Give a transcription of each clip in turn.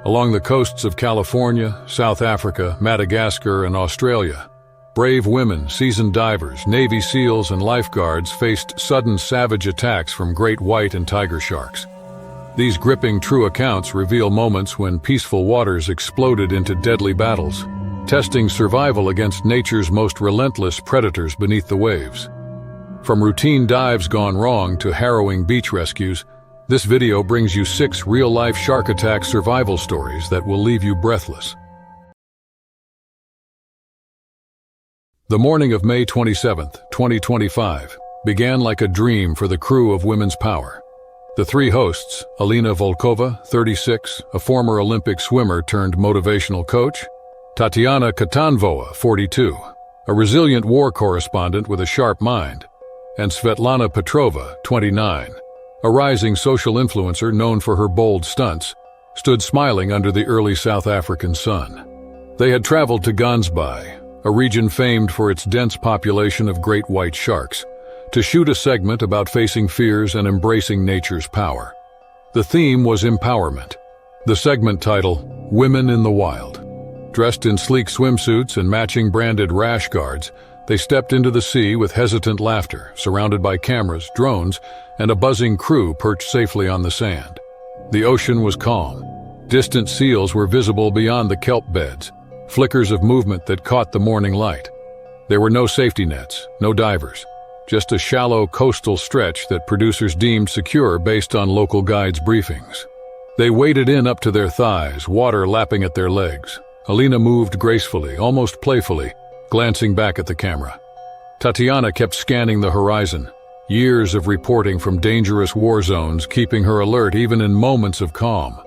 Along the coasts of California, South Africa, Madagascar, and Australia, brave women, seasoned divers, Navy SEALs, and lifeguards faced sudden savage attacks from great white and tiger sharks. These gripping true accounts reveal moments when peaceful waters exploded into deadly battles, testing survival against nature's most relentless predators beneath the waves. From routine dives gone wrong to harrowing beach rescues, this video brings you 6 real-life shark attack survival stories that will leave you breathless. The morning of May 27, 2025, began like a dream for the crew of Women's Power. The 3 hosts, Alina Volkova, 36, a former Olympic swimmer turned motivational coach, Tatiana Katanvova, 42, a resilient war correspondent with a sharp mind, and Svetlana Petrova, 29, a rising social influencer known for her bold stunts, stood smiling under the early South African sun. They had traveled to Gansbaai, a region famed for its dense population of great white sharks, to shoot a segment about facing fears and embracing nature's power. The theme was empowerment. The segment title, Women in the Wild. Dressed in sleek swimsuits and matching branded rash guards, they stepped into the sea with hesitant laughter, surrounded by cameras, drones, and a buzzing crew perched safely on the sand. The ocean was calm. Distant seals were visible beyond the kelp beds, flickers of movement that caught the morning light. There were no safety nets, no divers, just a shallow coastal stretch that producers deemed secure based on local guides' briefings. They waded in up to their thighs, water lapping at their legs. Alina moved gracefully, almost playfully, glancing back at the camera. Tatiana kept scanning the horizon, years of reporting from dangerous war zones keeping her alert even in moments of calm.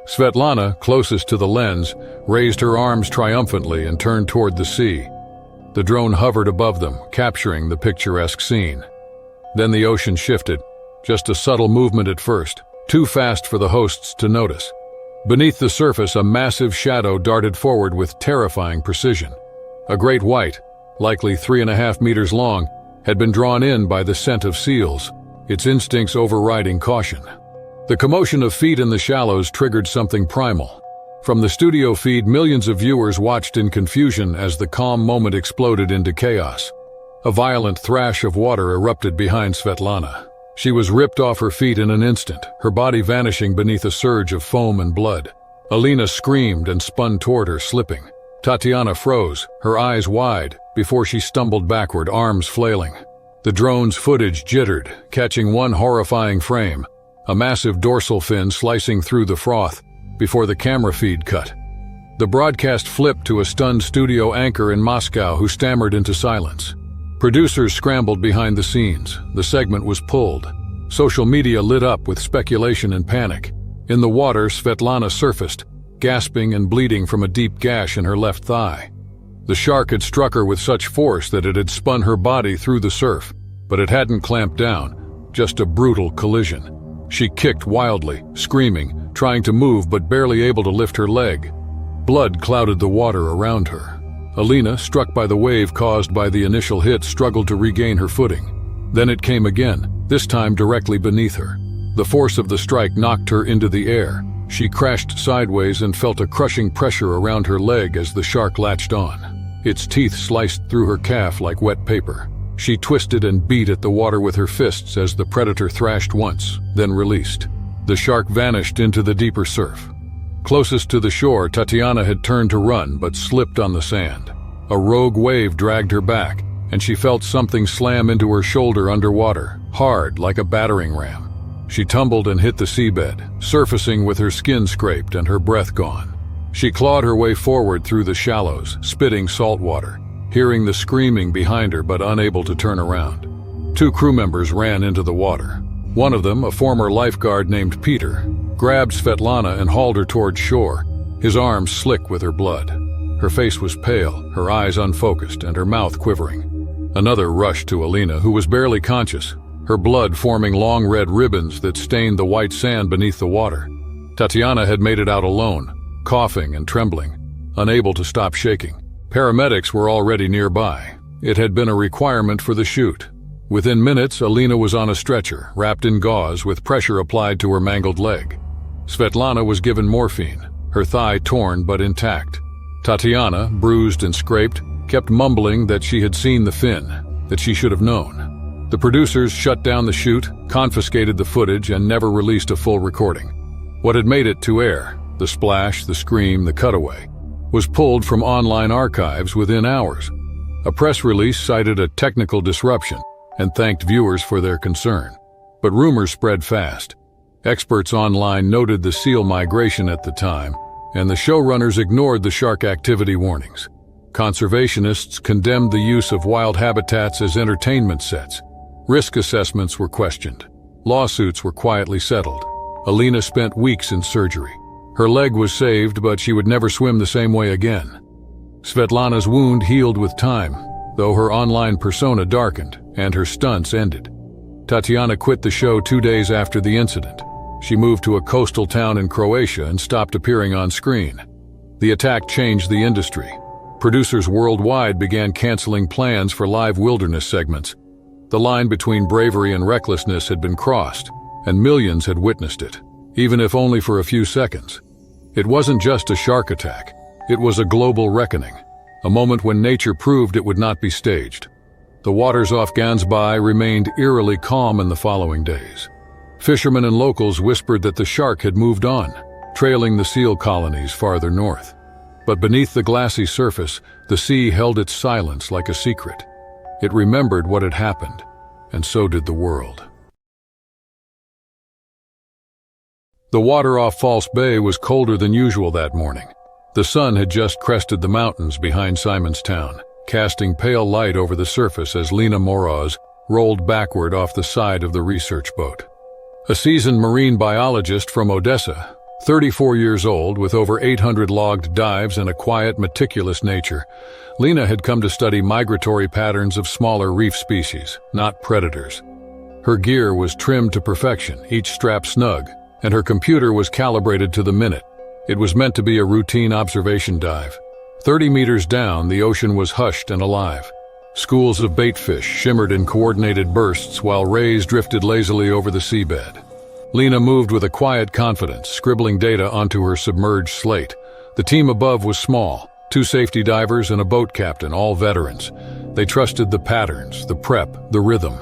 Svetlana, closest to the lens, raised her arms triumphantly and turned toward the sea. The drone hovered above them, capturing the picturesque scene. Then the ocean shifted, just a subtle movement at first, too fast for the hosts to notice. Beneath the surface, a massive shadow darted forward with terrifying precision. A great white, likely 3.5 meters long, had been drawn in by the scent of seals, its instincts overriding caution. The commotion of feet in the shallows triggered something primal. From the studio feed, millions of viewers watched in confusion as the calm moment exploded into chaos. A violent thrash of water erupted behind Svetlana. She was ripped off her feet in an instant, her body vanishing beneath a surge of foam and blood. Alina screamed and spun toward her, slipping. Tatiana froze, her eyes wide, before she stumbled backward, arms flailing. The drone's footage jittered, catching one horrifying frame, a massive dorsal fin slicing through the froth, before the camera feed cut. The broadcast flipped to a stunned studio anchor in Moscow who stammered into silence. Producers scrambled behind the scenes. The segment was pulled. Social media lit up with speculation and panic. In the water, Svetlana surfaced, gasping and bleeding from a deep gash in her left thigh. The shark had struck her with such force that it had spun her body through the surf, but it hadn't clamped down, just a brutal collision. She kicked wildly, screaming, trying to move but barely able to lift her leg. Blood clouded the water around her. Alina, struck by the wave caused by the initial hit, struggled to regain her footing. Then it came again, this time directly beneath her. The force of the strike knocked her into the air. She crashed sideways and felt a crushing pressure around her leg as the shark latched on. Its teeth sliced through her calf like wet paper. She twisted and beat at the water with her fists as the predator thrashed once, then released. The shark vanished into the deeper surf. Closest to the shore, Tatiana had turned to run but slipped on the sand. A rogue wave dragged her back, and she felt something slam into her shoulder underwater, hard like a battering ram. She tumbled and hit the seabed, surfacing with her skin scraped and her breath gone. She clawed her way forward through the shallows, spitting salt water, hearing the screaming behind her but unable to turn around. 2 crew members ran into the water. One of them, a former lifeguard named Peter, grabbed Svetlana and hauled her toward shore, his arms slick with her blood. Her face was pale, her eyes unfocused, and her mouth quivering. Another rushed to Alina, who was barely conscious, her blood forming long red ribbons that stained the white sand beneath the water. Tatiana had made it out alone, coughing and trembling, unable to stop shaking. Paramedics were already nearby. It had been a requirement for the shoot. Within minutes, Alina was on a stretcher, wrapped in gauze with pressure applied to her mangled leg. Svetlana was given morphine. her thigh torn but intact. Tatiana, bruised and scraped, kept mumbling that she had seen the fin, that she should have known. The producers shut down the shoot, confiscated the footage, and never released a full recording. What had made it to air, the splash, the scream, the cutaway, was pulled from online archives within hours. A press release cited a technical disruption and thanked viewers for their concern. But rumors spread fast. Experts online noted the seal migration at the time, and the showrunners ignored the shark activity warnings. Conservationists condemned the use of wild habitats as entertainment sets. Risk assessments were questioned. Lawsuits were quietly settled. Alina spent weeks in surgery. Her leg was saved, but she would never swim the same way again. Svetlana's wound healed with time, though her online persona darkened and her stunts ended. Tatiana quit the show 2 days after the incident. She moved to a coastal town in Croatia and stopped appearing on screen. The attack changed the industry. Producers worldwide began canceling plans for live wilderness segments. The line between bravery and recklessness had been crossed, and millions had witnessed it, even if only for a few seconds. It wasn't just a shark attack. It was a global reckoning, a moment when nature proved it would not be staged. The waters off Gansby remained eerily calm in the following days. Fishermen and locals whispered that the shark had moved on, trailing the seal colonies farther north. But beneath the glassy surface, the sea held its silence like a secret. It remembered what had happened, and so did the world. The water off False Bay was colder than usual that morning. The sun had just crested the mountains behind Simonstown, casting pale light over the surface as Lena Moroz rolled backward off the side of the research boat. A seasoned marine biologist from Odessa, 34 years old with over 800 logged dives and a quiet, meticulous nature, Lena had come to study migratory patterns of smaller reef species, not predators. Her gear was trimmed to perfection, each strap snug, and her computer was calibrated to the minute. It was meant to be a routine observation dive. 30 meters down, the ocean was hushed and alive. Schools of baitfish shimmered in coordinated bursts while rays drifted lazily over the seabed. Lena moved with a quiet confidence, scribbling data onto her submerged slate. The team above was small, 2 safety divers and a boat captain, all veterans. They trusted the patterns, the prep, the rhythm.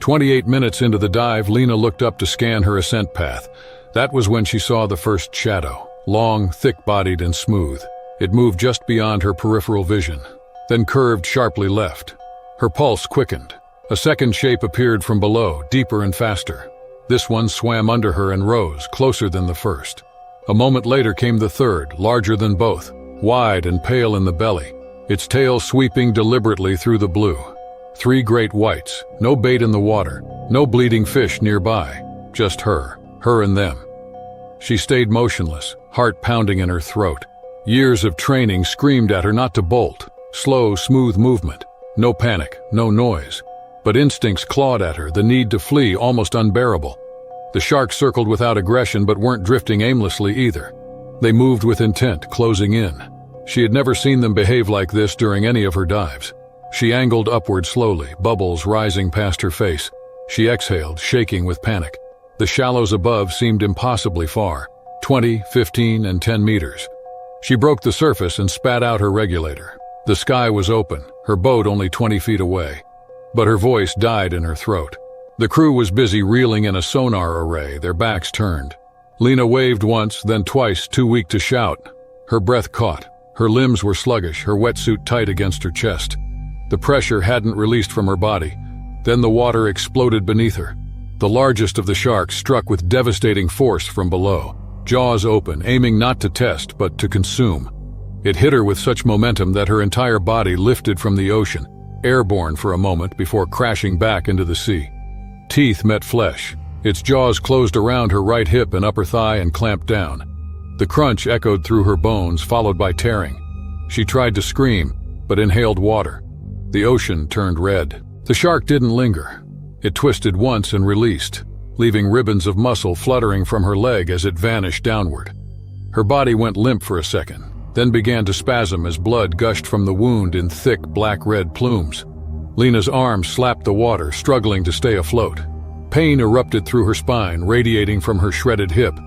28 minutes into the dive, Lena looked up to scan her ascent path. That was when she saw the first shadow, long, thick-bodied and smooth. It moved just beyond her peripheral vision, then curved sharply left. Her pulse quickened. A second shape appeared from below, deeper and faster. This one swam under her and rose, closer than the first. A moment later came the third, larger than both, wide and pale in the belly, its tail sweeping deliberately through the blue. 3 great whites, no bait in the water, no bleeding fish nearby, just her and them. She stayed motionless, heart pounding in her throat. Years of training screamed at her not to bolt. Slow, smooth movement. No panic, no noise. But instincts clawed at her, the need to flee almost unbearable. The sharks circled without aggression but weren't drifting aimlessly either. They moved with intent, closing in. She had never seen them behave like this during any of her dives. She angled upward slowly, bubbles rising past her face. She exhaled, shaking with panic. The shallows above seemed impossibly far, 20, 15, and 10 meters. She broke the surface and spat out her regulator. The sky was open, her boat only 20 feet away. But her voice died in her throat. The crew was busy reeling in a sonar array, their backs turned. Lena waved once, then twice, too weak to shout. Her breath caught. Her limbs were sluggish, her wetsuit tight against her chest. The pressure hadn't released from her body. Then the water exploded beneath her. The largest of the sharks struck with devastating force from below, jaws open, aiming not to test but to consume. It hit her with such momentum that her entire body lifted from the ocean, airborne for a moment before crashing back into the sea. Teeth met flesh. Its jaws closed around her right hip and upper thigh and clamped down. The crunch echoed through her bones, followed by tearing. She tried to scream, but inhaled water. The ocean turned red. The shark didn't linger. It twisted once and released, leaving ribbons of muscle fluttering from her leg as it vanished downward. Her body went limp for a second, then began to spasm as blood gushed from the wound in thick black-red plumes. Lena's arms slapped the water, struggling to stay afloat. Pain erupted through her spine, radiating from her shredded hip.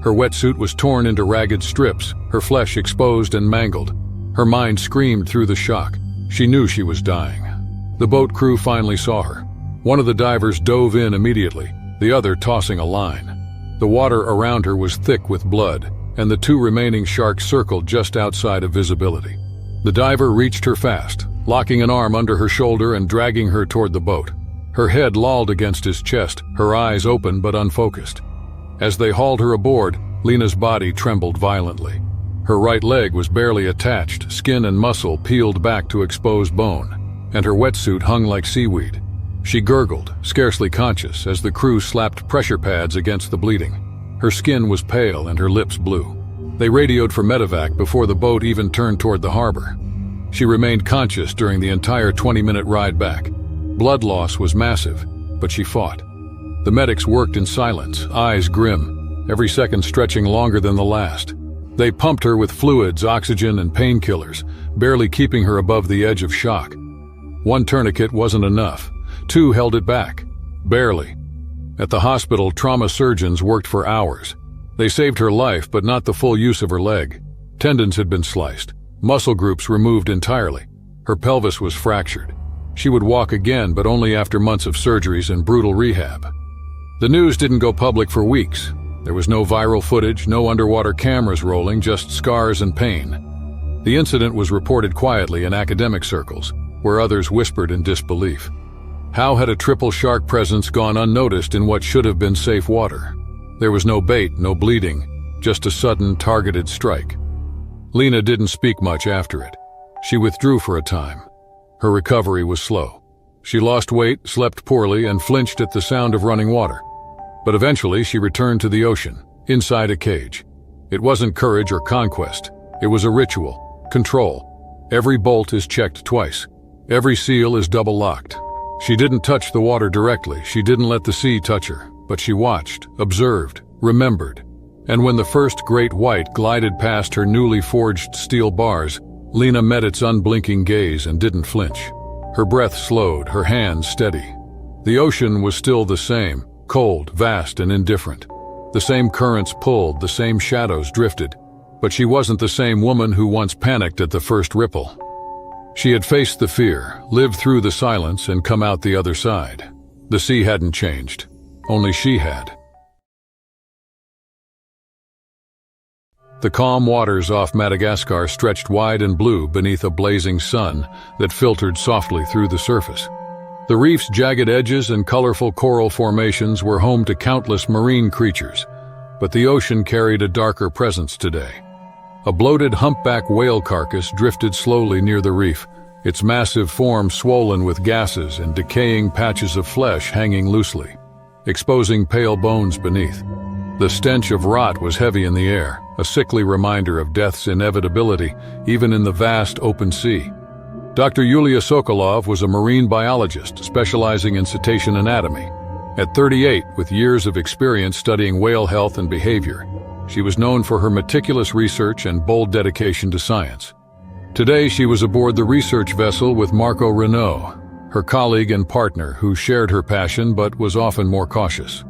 Her wetsuit was torn into ragged strips, her flesh exposed and mangled. Her mind screamed through the shock. She knew she was dying. The boat crew finally saw her. One of the divers dove in immediately, the other tossing a line. The water around her was thick with blood, and the two remaining sharks circled just outside of visibility. The diver reached her fast, locking an arm under her shoulder and dragging her toward the boat. Her head lolled against his chest, her eyes open but unfocused. As they hauled her aboard, Lena's body trembled violently. Her right leg was barely attached, skin and muscle peeled back to expose bone, and her wetsuit hung like seaweed. She gurgled, scarcely conscious, as the crew slapped pressure pads against the bleeding. Her skin was pale and her lips blue. They radioed for medevac before the boat even turned toward the harbor. She remained conscious during the entire 20-minute ride back. Blood loss was massive, but she fought. The medics worked in silence, eyes grim, every second stretching longer than the last. They pumped her with fluids, oxygen, and painkillers, barely keeping her above the edge of shock. One tourniquet wasn't enough. Two held it back. Barely. At the hospital, trauma surgeons worked for hours. They saved her life, but not the full use of her leg. Tendons had been sliced. Muscle groups removed entirely. Her pelvis was fractured. She would walk again, but only after months of surgeries and brutal rehab. The news didn't go public for weeks. There was no viral footage, no underwater cameras rolling, just scars and pain. The incident was reported quietly in academic circles, where others whispered in disbelief. How had a triple shark presence gone unnoticed in what should have been safe water? There was no bait, no bleeding, just a sudden, targeted strike. Lena didn't speak much after it. She withdrew for a time. Her recovery was slow. She lost weight, slept poorly, and flinched at the sound of running water. But eventually she returned to the ocean, inside a cage. It wasn't courage or conquest. It was a ritual, control. Every bolt is checked twice. Every seal is double-locked. She didn't touch the water directly. She didn't let the sea touch her. But she watched, observed, remembered. And when the first great white glided past her newly forged steel bars, Lena met its unblinking gaze and didn't flinch. Her breath slowed, her hands steady. The ocean was still the same, cold, vast, and indifferent. The same currents pulled, the same shadows drifted. But she wasn't the same woman who once panicked at the first ripple. She had faced the fear, lived through the silence, and come out the other side. The sea hadn't changed. Only she had. The calm waters off Madagascar stretched wide and blue beneath a blazing sun that filtered softly through the surface. The reef's jagged edges and colorful coral formations were home to countless marine creatures, but the ocean carried a darker presence today. A bloated humpback whale carcass drifted slowly near the reef, its massive form swollen with gases and decaying patches of flesh hanging loosely, exposing pale bones beneath. The stench of rot was heavy in the air, a sickly reminder of death's inevitability, even in the vast open sea. Dr. Yulia Sokolov was a marine biologist specializing in cetacean anatomy. At 38, with years of experience studying whale health and behavior, she was known for her meticulous research and bold dedication to science. Today, she was aboard the research vessel with Marco Renaud, her colleague and partner who shared her passion but was often more cautious.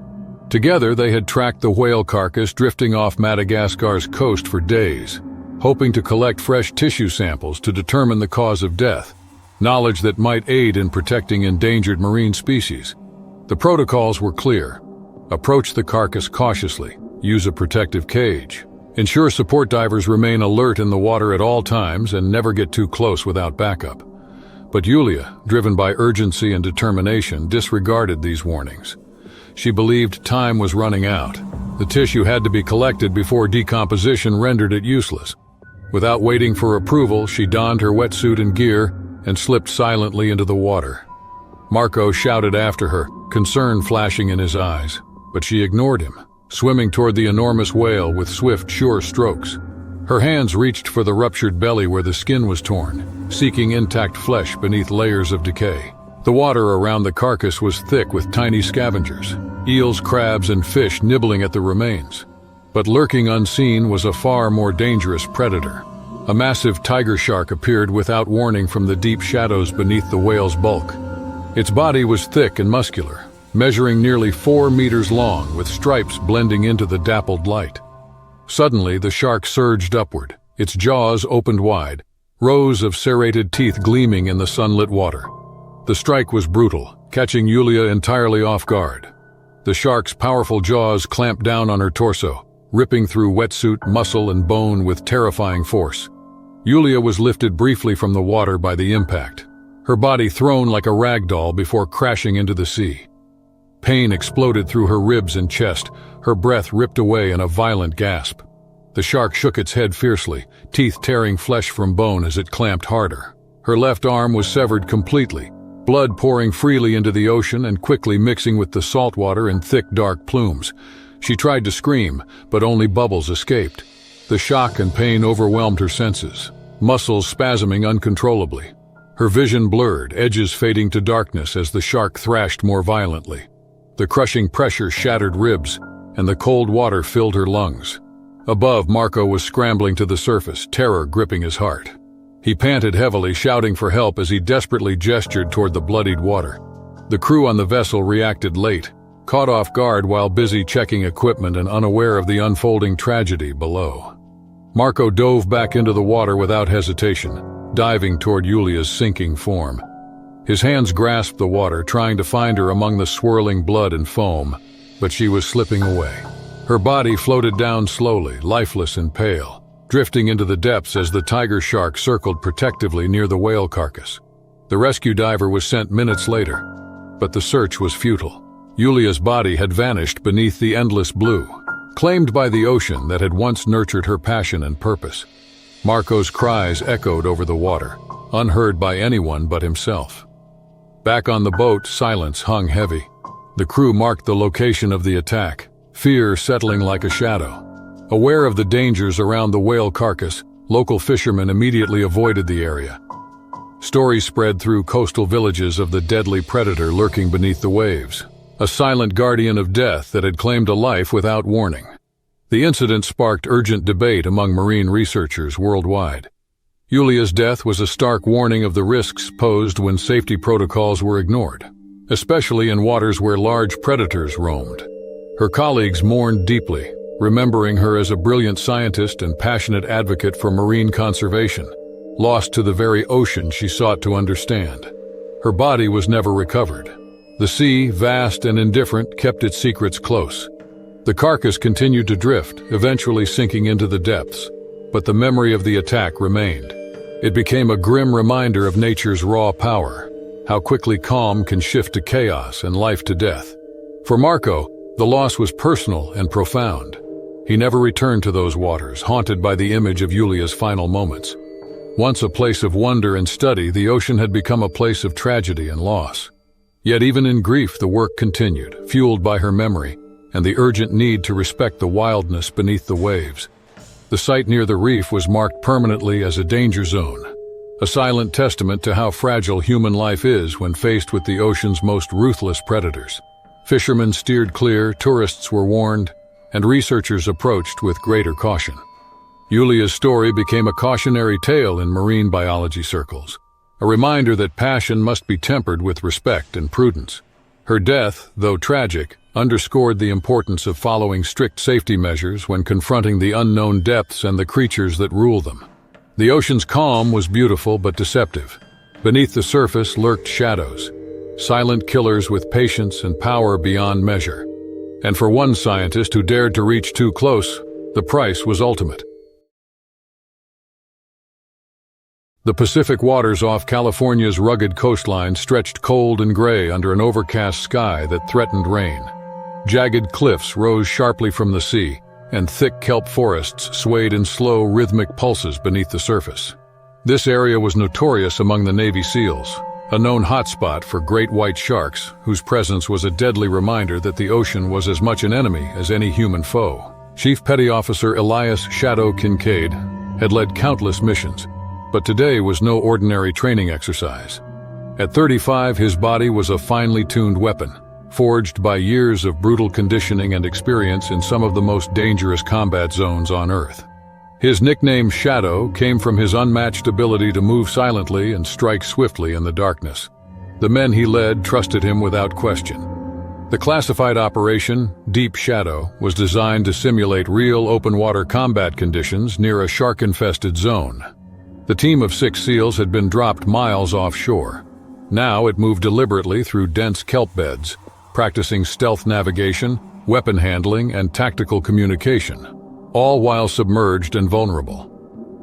Together, they had tracked the whale carcass drifting off Madagascar's coast for days, hoping to collect fresh tissue samples to determine the cause of death, knowledge that might aid in protecting endangered marine species. The protocols were clear. Approach the carcass cautiously, use a protective cage, ensure support divers remain alert in the water at all times, and never get too close without backup. But Yulia, driven by urgency and determination, disregarded these warnings. She believed time was running out. The tissue had to be collected before decomposition rendered it useless. Without waiting for approval, she donned her wetsuit and gear and slipped silently into the water. Marco shouted after her, concern flashing in his eyes, but she ignored him, swimming toward the enormous whale with swift, sure strokes. Her hands reached for the ruptured belly where the skin was torn, seeking intact flesh beneath layers of decay. The water around the carcass was thick with tiny scavengers, eels, crabs, and fish nibbling at the remains. But lurking unseen was a far more dangerous predator. A massive tiger shark appeared without warning from the deep shadows beneath the whale's bulk. Its body was thick and muscular, measuring nearly 4 meters long with stripes blending into the dappled light. Suddenly, the shark surged upward, its jaws opened wide, rows of serrated teeth gleaming in the sunlit water. The strike was brutal, catching Yulia entirely off guard. The shark's powerful jaws clamped down on her torso, ripping through wetsuit, muscle, and bone with terrifying force. Yulia was lifted briefly from the water by the impact, her body thrown like a rag doll before crashing into the sea. Pain exploded through her ribs and chest, her breath ripped away in a violent gasp. The shark shook its head fiercely, teeth tearing flesh from bone as it clamped harder. Her left arm was severed completely, blood pouring freely into the ocean and quickly mixing with the salt water in thick, dark plumes. She tried to scream, but only bubbles escaped. The shock and pain overwhelmed her senses, muscles spasming uncontrollably. Her vision blurred, edges fading to darkness as the shark thrashed more violently. The crushing pressure shattered ribs, and the cold water filled her lungs. Above, Marco was scrambling to the surface, terror gripping his heart. He panted heavily, shouting for help as he desperately gestured toward the bloodied water. The crew on the vessel reacted late, caught off guard while busy checking equipment and unaware of the unfolding tragedy below. Marco dove back into the water without hesitation, diving toward Yulia's sinking form. His hands grasped the water, trying to find her among the swirling blood and foam, but she was slipping away. Her body floated down slowly, lifeless and pale, drifting into the depths as the tiger shark circled protectively near the whale carcass. The rescue diver was sent minutes later, but the search was futile. Yulia's body had vanished beneath the endless blue, claimed by the ocean that had once nurtured her passion and purpose. Marco's cries echoed over the water, unheard by anyone but himself. Back on the boat, silence hung heavy. The crew marked the location of the attack, fear settling like a shadow. Aware of the dangers around the whale carcass, local fishermen immediately avoided the area. Stories spread through coastal villages of the deadly predator lurking beneath the waves, a silent guardian of death that had claimed a life without warning. The incident sparked urgent debate among marine researchers worldwide. Yulia's death was a stark warning of the risks posed when safety protocols were ignored, especially in waters where large predators roamed. Her colleagues mourned deeply, remembering her as a brilliant scientist and passionate advocate for marine conservation, lost to the very ocean she sought to understand. Her body was never recovered. The sea, vast and indifferent, kept its secrets close. The carcass continued to drift, eventually sinking into the depths, but the memory of the attack remained. It became a grim reminder of nature's raw power, how quickly calm can shift to chaos and life to death. For Marco, the loss was personal and profound. He never returned to those waters, haunted by the image of Yulia's final moments. Once a place of wonder and study, the ocean had become a place of tragedy and loss. Yet even in grief, the work continued, fueled by her memory and the urgent need to respect the wildness beneath the waves. The site near the reef was marked permanently as a danger zone, a silent testament to how fragile human life is when faced with the ocean's most ruthless predators. Fishermen steered clear, tourists were warned, and researchers approached with greater caution. Yulia's story became a cautionary tale in marine biology circles, a reminder that passion must be tempered with respect and prudence. Her death, though tragic, underscored the importance of following strict safety measures when confronting the unknown depths and the creatures that rule them. The ocean's calm was beautiful but deceptive. Beneath the surface lurked shadows, silent killers with patience and power beyond measure. And for one scientist who dared to reach too close, the price was ultimate. The Pacific waters off California's rugged coastline stretched cold and gray under an overcast sky that threatened rain. Jagged cliffs rose sharply from the sea, and thick kelp forests swayed in slow, rhythmic pulses beneath the surface. This area was notorious among the Navy SEALs, a known hotspot for great white sharks, whose presence was a deadly reminder that the ocean was as much an enemy as any human foe. Chief Petty Officer Elias Shadow Kincaid had led countless missions, but today was no ordinary training exercise. At 35, his body was a finely tuned weapon, forged by years of brutal conditioning and experience in some of the most dangerous combat zones on Earth. His nickname Shadow came from his unmatched ability to move silently and strike swiftly in the darkness. The men he led trusted him without question. The classified operation, Deep Shadow, was designed to simulate real open-water combat conditions near a shark-infested zone. The team of 6 SEALs had been dropped miles offshore. Now it moved deliberately through dense kelp beds, practicing stealth navigation, weapon handling, and tactical communication, all while submerged and vulnerable.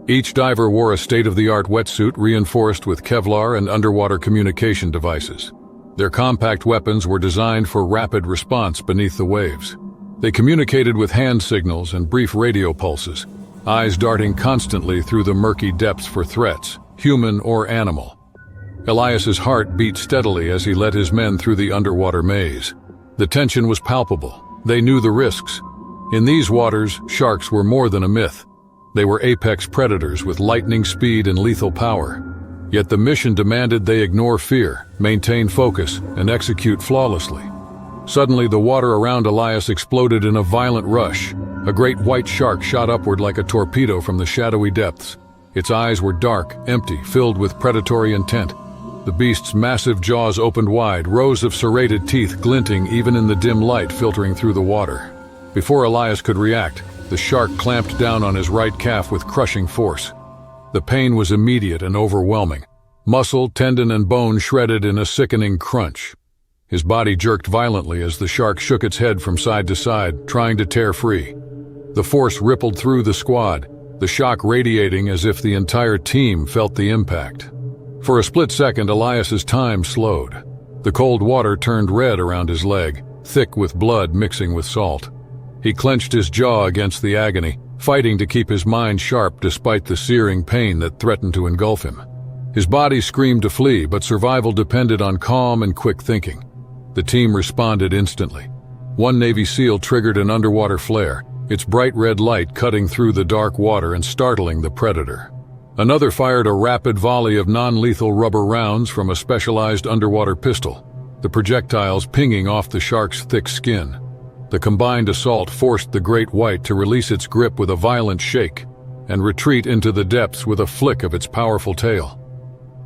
Each diver wore a state-of-the-art wetsuit reinforced with Kevlar and underwater communication devices. Their compact weapons were designed for rapid response beneath the waves. They communicated with hand signals and brief radio pulses, eyes darting constantly through the murky depths for threats, human or animal. Elias's heart beat steadily as he led his men through the underwater maze. The tension was palpable. They knew the risks. In these waters, sharks were more than a myth. They were apex predators with lightning speed and lethal power. Yet the mission demanded they ignore fear, maintain focus, and execute flawlessly. Suddenly, the water around Elias exploded in a violent rush. A great white shark shot upward like a torpedo from the shadowy depths. Its eyes were dark, empty, filled with predatory intent. The beast's massive jaws opened wide, rows of serrated teeth glinting even in the dim light filtering through the water. Before Elias could react, the shark clamped down on his right calf with crushing force. The pain was immediate and overwhelming. Muscle, tendon, and bone shredded in a sickening crunch. His body jerked violently as the shark shook its head from side to side, trying to tear free. The force rippled through the squad, the shock radiating as if the entire team felt the impact. For a split second, Elias's time slowed. The cold water turned red around his leg, thick with blood mixing with salt. He clenched his jaw against the agony, fighting to keep his mind sharp despite the searing pain that threatened to engulf him. His body screamed to flee, but survival depended on calm and quick thinking. The team responded instantly. One Navy SEAL triggered an underwater flare, its bright red light cutting through the dark water and startling the predator. Another fired a rapid volley of non-lethal rubber rounds from a specialized underwater pistol, the projectiles pinging off the shark's thick skin. The combined assault forced the great white to release its grip with a violent shake and retreat into the depths with a flick of its powerful tail.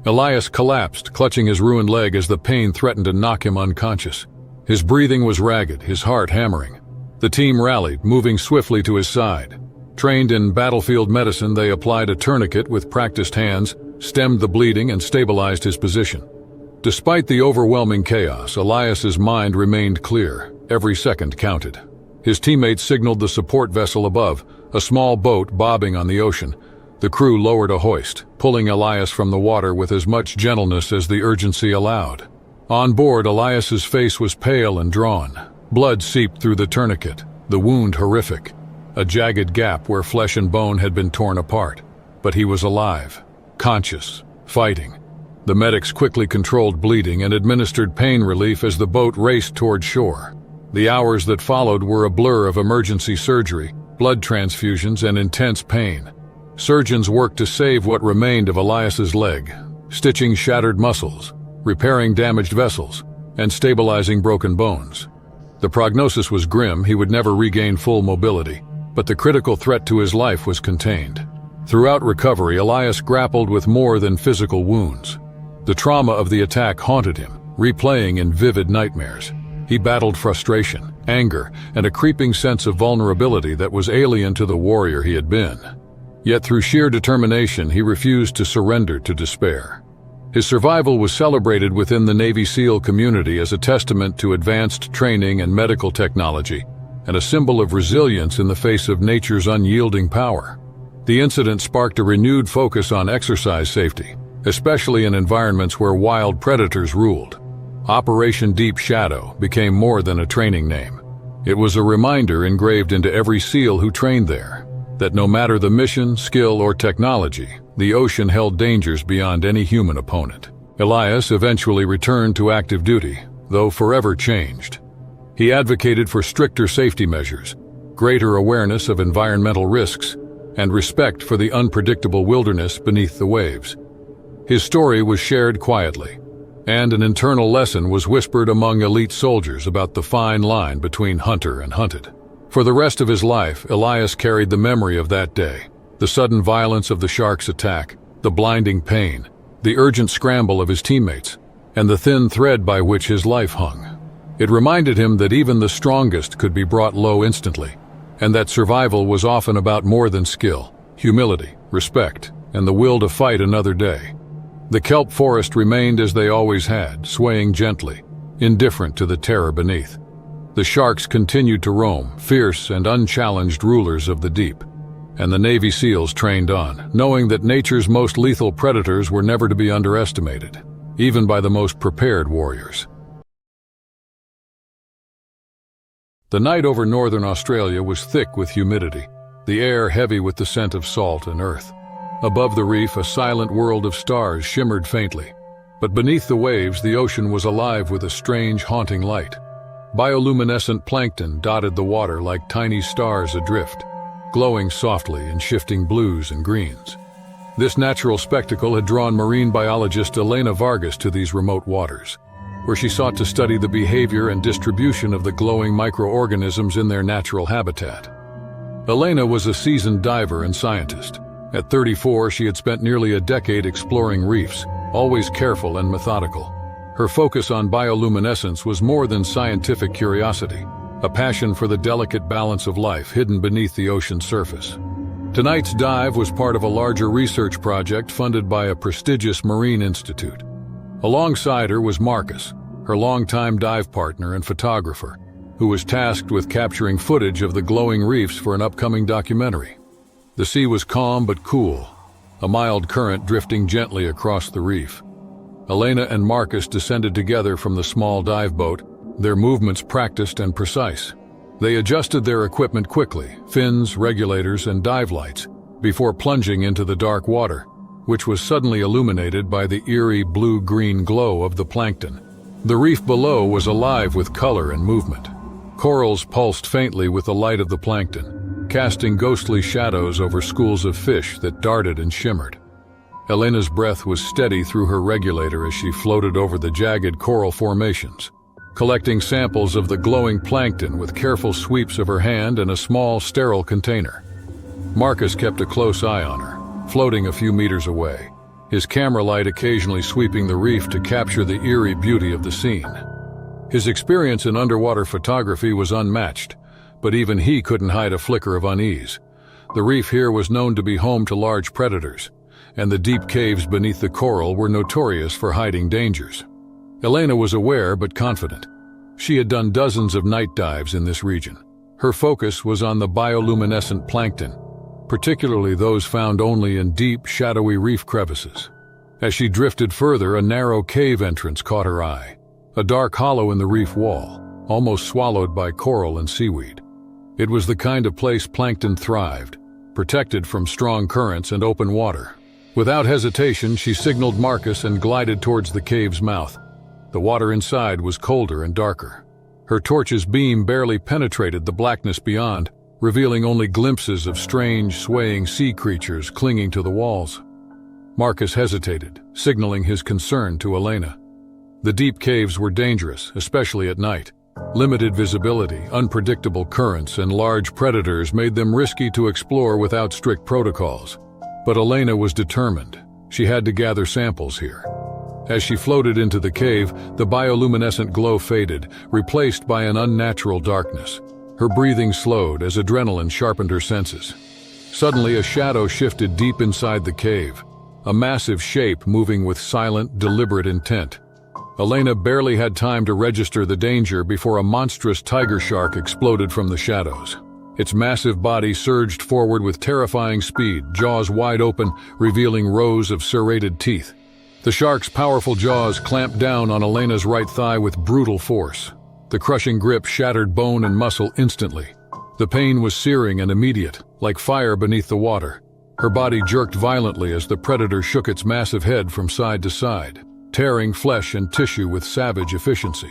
Elias collapsed, clutching his ruined leg as the pain threatened to knock him unconscious. His breathing was ragged, his heart hammering. The team rallied, moving swiftly to his side. Trained in battlefield medicine, they applied a tourniquet with practiced hands, stemmed the bleeding, and stabilized his position. Despite the overwhelming chaos, Elias's mind remained clear. Every second counted. His teammates signaled the support vessel above, a small boat bobbing on the ocean. The crew lowered a hoist, pulling Elias from the water with as much gentleness as the urgency allowed. On board, Elias's face was pale and drawn. Blood seeped through the tourniquet, the wound horrific. A jagged gap where flesh and bone had been torn apart. But he was alive, conscious, fighting. The medics quickly controlled bleeding and administered pain relief as the boat raced toward shore. The hours that followed were a blur of emergency surgery, blood transfusions, and intense pain. Surgeons worked to save what remained of Elias's leg, stitching shattered muscles, repairing damaged vessels, and stabilizing broken bones. The prognosis was grim. He would never regain full mobility, but the critical threat to his life was contained. Throughout recovery, Elias grappled with more than physical wounds. The trauma of the attack haunted him, replaying in vivid nightmares. He battled frustration, anger, and a creeping sense of vulnerability that was alien to the warrior he had been. Yet through sheer determination, he refused to surrender to despair. His survival was celebrated within the Navy SEAL community as a testament to advanced training and medical technology, and a symbol of resilience in the face of nature's unyielding power. The incident sparked a renewed focus on exercise safety, especially in environments where wild predators ruled. Operation Deep Shadow became more than a training name. It was a reminder engraved into every SEAL who trained there, that no matter the mission, skill, or technology, the ocean held dangers beyond any human opponent. Elias eventually returned to active duty, though forever changed. He advocated for stricter safety measures, greater awareness of environmental risks, and respect for the unpredictable wilderness beneath the waves. His story was shared quietly, and an internal lesson was whispered among elite soldiers about the fine line between hunter and hunted. For the rest of his life, Elias carried the memory of that day, the sudden violence of the shark's attack, the blinding pain, the urgent scramble of his teammates, and the thin thread by which his life hung. It reminded him that even the strongest could be brought low instantly, and that survival was often about more than skill, humility, respect, and the will to fight another day. The kelp forest remained as they always had, swaying gently, indifferent to the terror beneath. The sharks continued to roam, fierce and unchallenged rulers of the deep, and the Navy SEALs trained on, knowing that nature's most lethal predators were never to be underestimated, even by the most prepared warriors. The night over northern Australia was thick with humidity, the air heavy with the scent of salt and earth. Above the reef, a silent world of stars shimmered faintly, but beneath the waves, the ocean was alive with a strange, haunting light. Bioluminescent plankton dotted the water like tiny stars adrift, glowing softly in shifting blues and greens. This natural spectacle had drawn marine biologist Elena Vargas to these remote waters, where she sought to study the behavior and distribution of the glowing microorganisms in their natural habitat. Elena was a seasoned diver and scientist. At 34, she had spent nearly a decade exploring reefs, always careful and methodical. Her focus on bioluminescence was more than scientific curiosity, a passion for the delicate balance of life hidden beneath the ocean's surface. Tonight's dive was part of a larger research project funded by a prestigious marine institute. Alongside her was Marcus, her longtime dive partner and photographer, who was tasked with capturing footage of the glowing reefs for an upcoming documentary. The sea was calm but cool, a mild current drifting gently across the reef. Elena and Marcus descended together from the small dive boat, their movements practiced and precise. They adjusted their equipment quickly, fins, regulators, and dive lights, before plunging into the dark water, which was suddenly illuminated by the eerie blue-green glow of the plankton. The reef below was alive with color and movement. Corals pulsed faintly with the light of the plankton, casting ghostly shadows over schools of fish that darted and shimmered. Elena's breath was steady through her regulator as she floated over the jagged coral formations, collecting samples of the glowing plankton with careful sweeps of her hand and a small, sterile container. Marcus kept a close eye on her, floating a few meters away, his camera light occasionally sweeping the reef to capture the eerie beauty of the scene. His experience in underwater photography was unmatched, but even he couldn't hide a flicker of unease. The reef here was known to be home to large predators, and the deep caves beneath the coral were notorious for hiding dangers. Elena was aware but confident. She had done dozens of night dives in this region. Her focus was on the bioluminescent plankton, particularly those found only in deep, shadowy reef crevices. As she drifted further, a narrow cave entrance caught her eye, a dark hollow in the reef wall, almost swallowed by coral and seaweed. It was the kind of place plankton thrived, protected from strong currents and open water. Without hesitation, she signaled Marcus and glided towards the cave's mouth. The water inside was colder and darker. Her torch's beam barely penetrated the blackness beyond, revealing only glimpses of strange, swaying sea creatures clinging to the walls. Marcus hesitated, signaling his concern to Elena. The deep caves were dangerous, especially at night. Limited visibility, unpredictable currents, and large predators made them risky to explore without strict protocols. But Elena was determined. She had to gather samples here. As she floated into the cave, the bioluminescent glow faded, replaced by an unnatural darkness. Her breathing slowed as adrenaline sharpened her senses. Suddenly, a shadow shifted deep inside the cave, a massive shape moving with silent, deliberate intent. Elena barely had time to register the danger before a monstrous tiger shark exploded from the shadows. Its massive body surged forward with terrifying speed, jaws wide open, revealing rows of serrated teeth. The shark's powerful jaws clamped down on Elena's right thigh with brutal force. The crushing grip shattered bone and muscle instantly. The pain was searing and immediate, like fire beneath the water. Her body jerked violently as the predator shook its massive head from side to side, tearing flesh and tissue with savage efficiency.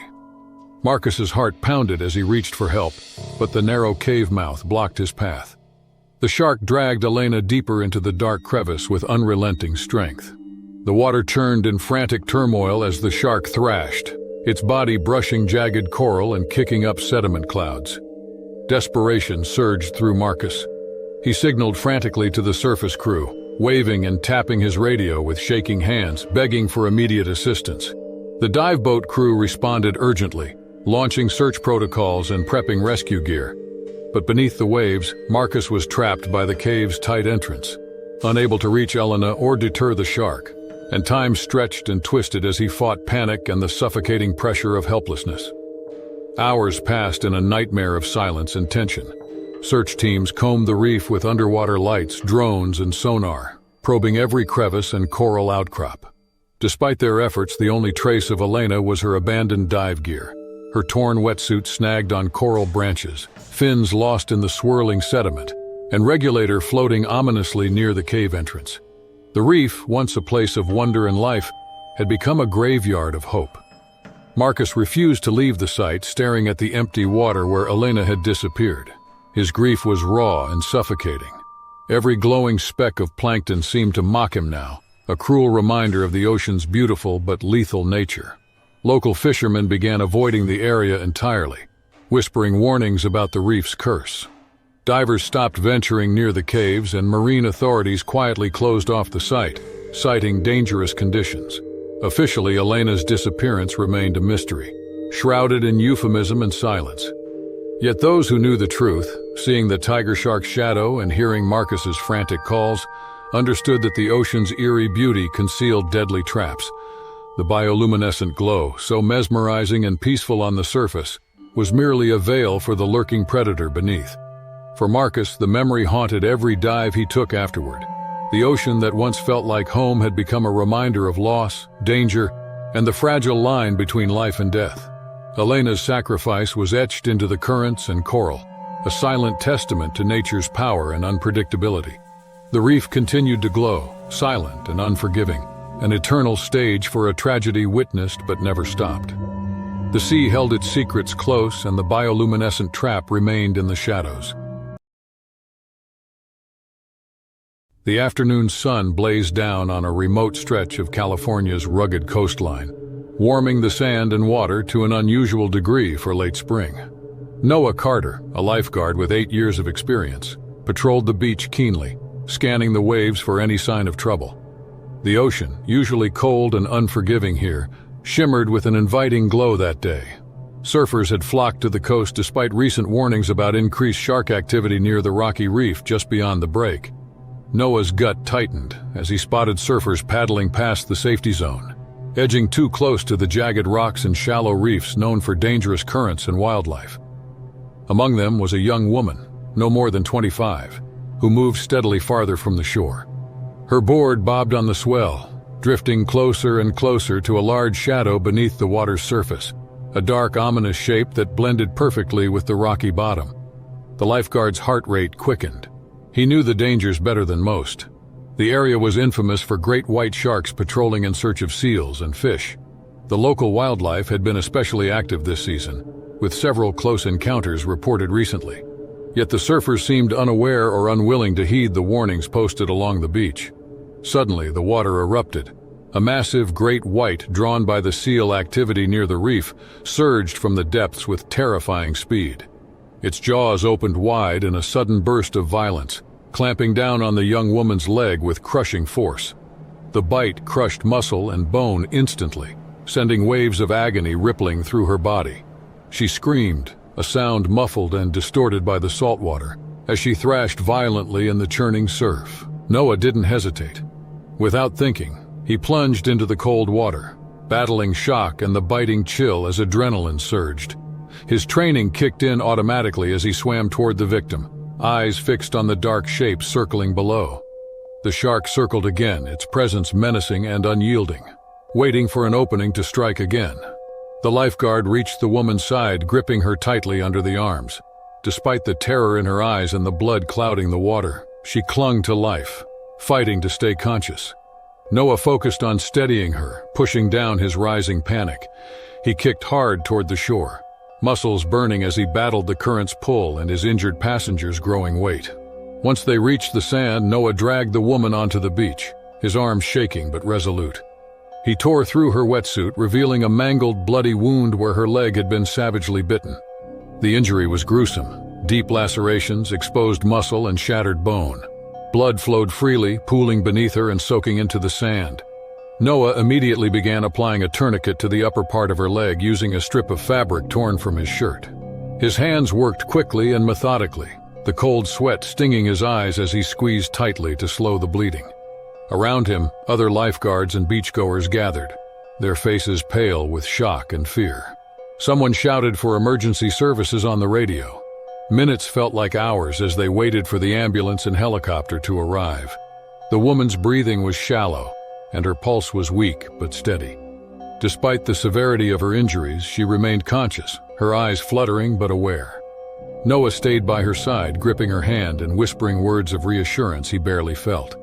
Marcus's heart pounded as he reached for help, but the narrow cave mouth blocked his path. The shark dragged Elena deeper into the dark crevice with unrelenting strength. The water churned in frantic turmoil as the shark thrashed, its body brushing jagged coral and kicking up sediment clouds. Desperation surged through Marcus. He signaled frantically to the surface crew, waving and tapping his radio with shaking hands, begging for immediate assistance. The dive boat crew responded urgently, launching search protocols and prepping rescue gear. But beneath the waves, Marcus was trapped by the cave's tight entrance, unable to reach Elena or deter the shark, and time stretched and twisted as he fought panic and the suffocating pressure of helplessness. Hours passed in a nightmare of silence and tension. Search teams combed the reef with underwater lights, drones, and sonar, probing every crevice and coral outcrop. Despite their efforts, the only trace of Elena was her abandoned dive gear, her torn wetsuit snagged on coral branches, fins lost in the swirling sediment, and regulator floating ominously near the cave entrance. The reef, once a place of wonder and life, had become a graveyard of hope. Marcus refused to leave the site, staring at the empty water where Elena had disappeared. His grief was raw and suffocating. Every glowing speck of plankton seemed to mock him now, a cruel reminder of the ocean's beautiful but lethal nature. Local fishermen began avoiding the area entirely, whispering warnings about the reef's curse. Divers stopped venturing near the caves, and marine authorities quietly closed off the site, citing dangerous conditions. Officially, Elena's disappearance remained a mystery, shrouded in euphemism and silence. Yet those who knew the truth, seeing the tiger shark's shadow and hearing Marcus's frantic calls, understood that the ocean's eerie beauty concealed deadly traps. The bioluminescent glow, so mesmerizing and peaceful on the surface, was merely a veil for the lurking predator beneath. For Marcus, the memory haunted every dive he took afterward. The ocean that once felt like home had become a reminder of loss, danger, and the fragile line between life and death. Elena's sacrifice was etched into the currents and coral, a silent testament to nature's power and unpredictability. The reef continued to glow, silent and unforgiving, an eternal stage for a tragedy witnessed but never stopped. The sea held its secrets close, and the bioluminescent trap remained in the shadows. The afternoon sun blazed down on a remote stretch of California's rugged coastline, warming the sand and water to an unusual degree for late spring. Noah Carter, a lifeguard with 8 years of experience, patrolled the beach keenly, scanning the waves for any sign of trouble. The ocean, usually cold and unforgiving here, shimmered with an inviting glow that day. Surfers had flocked to the coast despite recent warnings about increased shark activity near the rocky reef just beyond the break. Noah's gut tightened as he spotted surfers paddling past the safety zone, edging too close to the jagged rocks and shallow reefs known for dangerous currents and wildlife. Among them was a young woman, no more than 25, who moved steadily farther from the shore. Her board bobbed on the swell, drifting closer and closer to a large shadow beneath the water's surface, a dark, ominous shape that blended perfectly with the rocky bottom. The lifeguard's heart rate quickened. He knew the dangers better than most. The area was infamous for great white sharks patrolling in search of seals and fish. The local wildlife had been especially active this season, with several close encounters reported recently. Yet the surfers seemed unaware or unwilling to heed the warnings posted along the beach. Suddenly, the water erupted. A massive great white, drawn by the seal activity near the reef, surged from the depths with terrifying speed. Its jaws opened wide in a sudden burst of violence, clamping down on the young woman's leg with crushing force. The bite crushed muscle and bone instantly, sending waves of agony rippling through her body. She screamed, a sound muffled and distorted by the salt water, as she thrashed violently in the churning surf. Noah didn't hesitate. Without thinking, he plunged into the cold water, battling shock and the biting chill as adrenaline surged. His training kicked in automatically as he swam toward the victim, eyes fixed on the dark shape circling below. The shark circled again, its presence menacing and unyielding, waiting for an opening to strike again. The lifeguard reached the woman's side, gripping her tightly under the arms. Despite the terror in her eyes and the blood clouding the water, she clung to life, fighting to stay conscious. Noah focused on steadying her, pushing down his rising panic. He kicked hard toward the shore, muscles burning as he battled the current's pull and his injured passenger's growing weight. Once they reached the sand, Noah dragged the woman onto the beach, his arms shaking but resolute. He tore through her wetsuit, revealing a mangled, bloody wound where her leg had been savagely bitten. The injury was gruesome: deep lacerations, exposed muscle, and shattered bone. Blood flowed freely, pooling beneath her and soaking into the sand. Noah immediately began applying a tourniquet to the upper part of her leg using a strip of fabric torn from his shirt. His hands worked quickly and methodically, the cold sweat stinging his eyes as he squeezed tightly to slow the bleeding. Around him, other lifeguards and beachgoers gathered, their faces pale with shock and fear. Someone shouted for emergency services on the radio. Minutes felt like hours as they waited for the ambulance and helicopter to arrive. The woman's breathing was shallow, and her pulse was weak but steady. Despite the severity of her injuries, she remained conscious, her eyes fluttering but aware. Noah stayed by her side, gripping her hand and whispering words of reassurance he barely felt.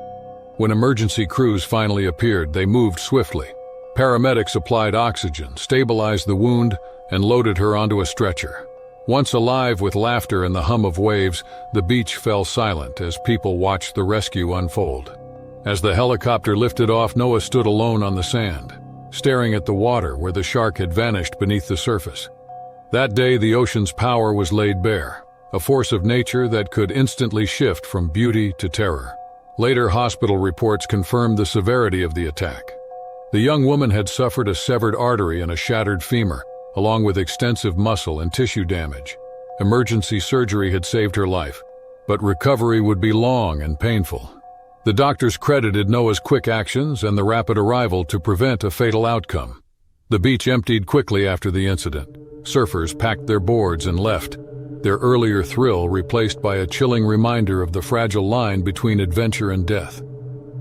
When emergency crews finally appeared, they moved swiftly. Paramedics applied oxygen, stabilized the wound, and loaded her onto a stretcher. Once alive with laughter and the hum of waves, the beach fell silent as people watched the rescue unfold. As the helicopter lifted off, Noah stood alone on the sand, staring at the water where the shark had vanished beneath the surface. That day, the ocean's power was laid bare, a force of nature that could instantly shift from beauty to terror. Later hospital reports confirmed the severity of the attack. The young woman had suffered a severed artery and a shattered femur, along with extensive muscle and tissue damage. Emergency surgery had saved her life, but recovery would be long and painful. The doctors credited Noah's quick actions and the rapid arrival to prevent a fatal outcome. The beach emptied quickly after the incident. Surfers packed their boards and left, their earlier thrill replaced by a chilling reminder of the fragile line between adventure and death.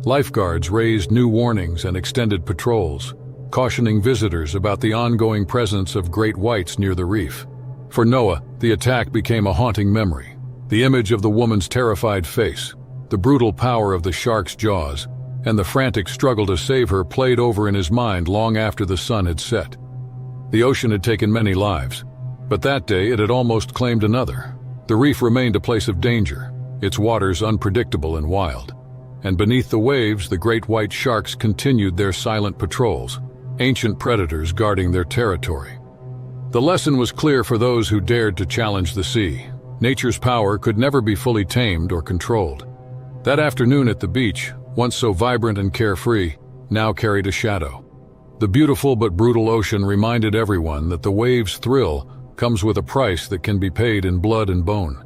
Lifeguards raised new warnings and extended patrols, cautioning visitors about the ongoing presence of great whites near the reef. For Noah, the attack became a haunting memory. The image of the woman's terrified face, the brutal power of the shark's jaws, and the frantic struggle to save her played over in his mind long after the sun had set. The ocean had taken many lives, but that day it had almost claimed another. The reef remained a place of danger, its waters unpredictable and wild. And beneath the waves, the great white sharks continued their silent patrols, ancient predators guarding their territory. The lesson was clear for those who dared to challenge the sea. Nature's power could never be fully tamed or controlled. That afternoon at the beach, once so vibrant and carefree, now carried a shadow. The beautiful but brutal ocean reminded everyone that the wave's thrill comes with a price that can be paid in blood and bone.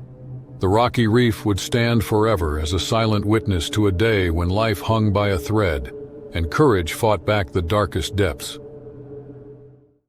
The rocky reef would stand forever as a silent witness to a day when life hung by a thread and courage fought back the darkest depths.